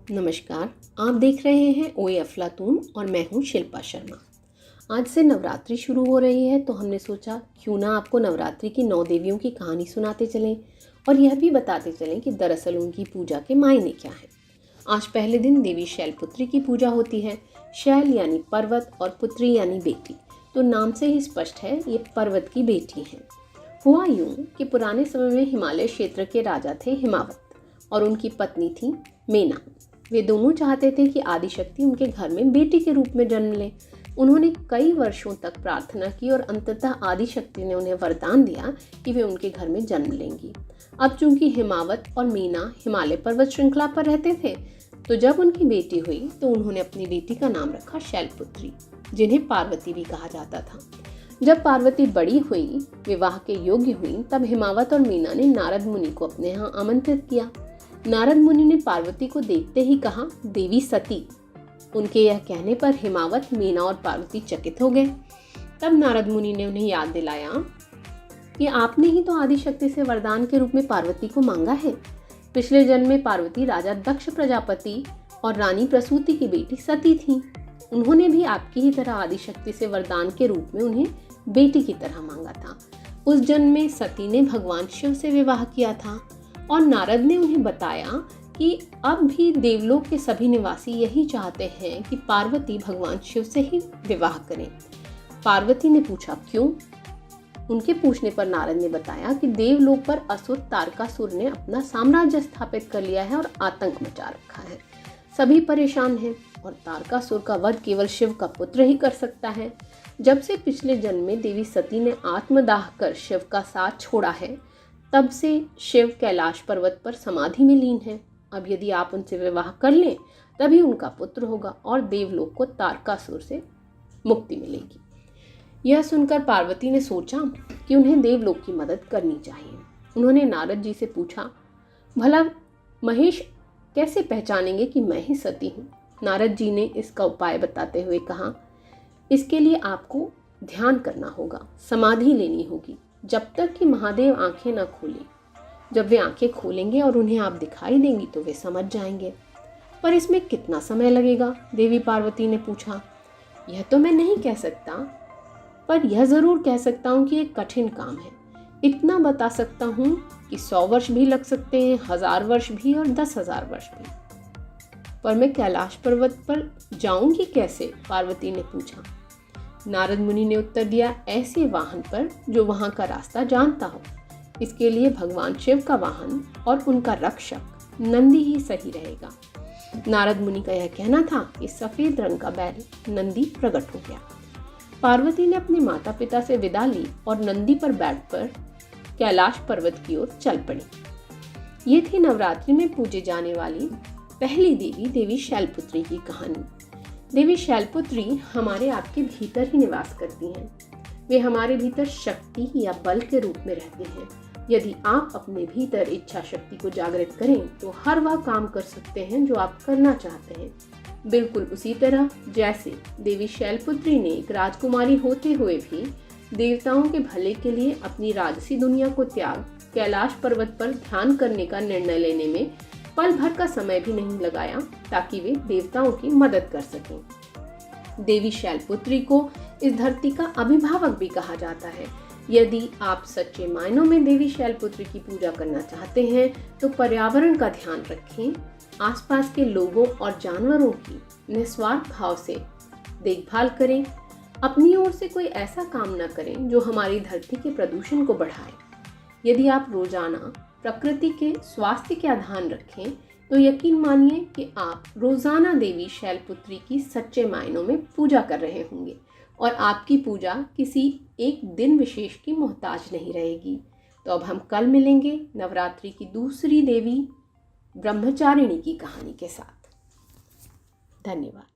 नमस्कार, आप देख रहे हैं ओए अफलातून और मैं हूँ शिल्पा शर्मा। आज से नवरात्रि शुरू हो रही है तो हमने सोचा क्यों ना आपको नवरात्रि की 9 देवियों की कहानी सुनाते चलें और यह भी बताते चलें कि दरअसल उनकी पूजा के मायने क्या हैं। आज पहले दिन देवी शैलपुत्री की पूजा होती है। शैल यानी पर्वत और पुत्री यानी बेटी, तो नाम से ही स्पष्ट है ये पर्वत की बेटी हैं। हुआ यूं कि पुराने समय में हिमालय क्षेत्र के राजा थे हिमावत और उनकी पत्नी थी मेना। वे दोनों चाहते थे कि आदिशक्ति उनके घर में बेटी के रूप में जन्म ले। उन्होंने कई वर्षों तक प्रार्थना की और अंततः आदिशक्ति ने उन्हें वरदान दिया कि वे उनके घर में जन्म लेंगी। अब चूंकि हिमावत और मीना हिमालय पर्वत श्रृंखला पर रहते थे, तो जब उनकी बेटी हुई तो उन्होंने अपनी बेटी का नाम रखा शैलपुत्री, जिन्हें पार्वती भी कहा जाता था। जब पार्वती बड़ी हुई, विवाह के योग्य हुई, तब हिमावत और मीना ने नारद मुनि को अपने यहाँ आमंत्रित किया। नारद मुनि ने पार्वती को देखते ही कहा, देवी सती। उनके यह कहने पर हिमावत, मीना और पार्वती चकित हो गए। तब नारद मुनि ने उन्हें याद दिलाया कि आपने ही तो आदिशक्ति से वरदान के रूप में पार्वती को मांगा है। पिछले जन्म में पार्वती राजा दक्ष प्रजापति और रानी प्रसूति की बेटी सती थी। उन्होंने भी आपकी ही तरह आदिशक्ति से वरदान के रूप में उन्हें बेटी की तरह मांगा था। उस जन्म में सती ने भगवान शिव से विवाह किया था और नारद ने उन्हें बताया कि अब भी देवलोक के सभी निवासी यही चाहते हैं कि पार्वती भगवान शिव से ही विवाह करें। पार्वती ने पूछा क्यों? उनके पूछने पर नारद ने बताया कि देवलोक पर असुर तारकासुर ने अपना साम्राज्य स्थापित कर लिया है और आतंक मचा रखा है। सभी परेशान हैं और तारकासुर का वध केवल शिव का पुत्र ही कर सकता है। जब से पिछले जन्म में देवी सती ने आत्मदाह कर शिव का साथ छोड़ा है, तब से शिव कैलाश पर्वत पर समाधि में लीन है। अब यदि आप उनसे विवाह कर लें तभी उनका पुत्र होगा और देवलोक को तारकासुर से मुक्ति मिलेगी। यह सुनकर पार्वती ने सोचा कि उन्हें देवलोक की मदद करनी चाहिए। उन्होंने नारद जी से पूछा, भला महेश कैसे पहचानेंगे कि मैं ही सती हूँ? नारद जी ने इसका उपाय बताते हुए कहा, इसके लिए आपको ध्यान करना होगा, समाधि लेनी होगी जब तक कि महादेव आंखें न खोलें। जब वे आंखें खोलेंगे और उन्हें आप दिखाई देंगी तो वे समझ जाएंगे। पर इसमें कितना समय लगेगा? देवी पार्वती ने पूछा। यह तो मैं नहीं कह सकता, पर यह जरूर कह सकता हूँ कि एक कठिन काम है। इतना बता सकता हूँ कि 100 वर्ष भी लग सकते हैं, 1000 वर्ष भी और 10,000 वर्ष भी। पर मैं कैलाश पर्वत पर जाऊंगी कैसे? पार्वती ने पूछा। नारद मुनि ने उत्तर दिया, ऐसे वाहन पर जो वहां का रास्ता जानता हो। इसके लिए भगवान शिव का वाहन और उनका रक्षक नंदी ही सही रहेगा। नारद मुनि का यह कहना था कि सफेद रंग का बैल नंदी प्रकट हो गया। पार्वती ने अपने माता पिता से विदा ली और नंदी पर बैठकर कैलाश पर्वत की ओर चल पड़ी। ये थी नवरात्रि में पूजे जाने वाली पहली देवी, देवी शैलपुत्री की कहानी। देवी शैलपुत्री हमारे आपके भीतर ही निवास करती हैं। वे हमारे भीतर शक्ति या बल के रूप में रहती हैं। यदि आप अपने भीतर इच्छा शक्ति को जागृत करें तो हर वह काम कर सकते हैं जो आप करना चाहते हैं। बिल्कुल उसी तरह जैसे देवी शैलपुत्री ने एक राजकुमारी होते हुए भी देवताओं के भले के लिए अपनी राजसी दुनिया को त्याग कैलाश पर्वत पर ध्यान करने का निर्णय लेने में पल भर का समय भी नहीं लगाया ताकि वे देवताओं की मदद कर सकें। देवी शैलपुत्री को इस धरती का अभिभावक भी कहा जाता है। यदि आप सच्चे मायनों में देवी शैलपुत्री की पूजा करना चाहते हैं तो पर्यावरण का ध्यान रखें, आसपास के लोगों और जानवरों की निस्वार्थ भाव से देखभाल करें। अपनी ओर से कोई ऐसा काम न करें जो हमारी धरती के प्रदूषण को बढ़ाए। यदि आप रोजाना प्रकृति के स्वास्थ्य का ध्यान रखें तो यकीन मानिए कि आप रोजाना देवी शैलपुत्री की सच्चे मायनों में पूजा कर रहे होंगे और आपकी पूजा किसी एक दिन विशेष की मोहताज नहीं रहेगी। तो अब हम कल मिलेंगे नवरात्रि की दूसरी देवी ब्रह्मचारिणी की कहानी के साथ। धन्यवाद।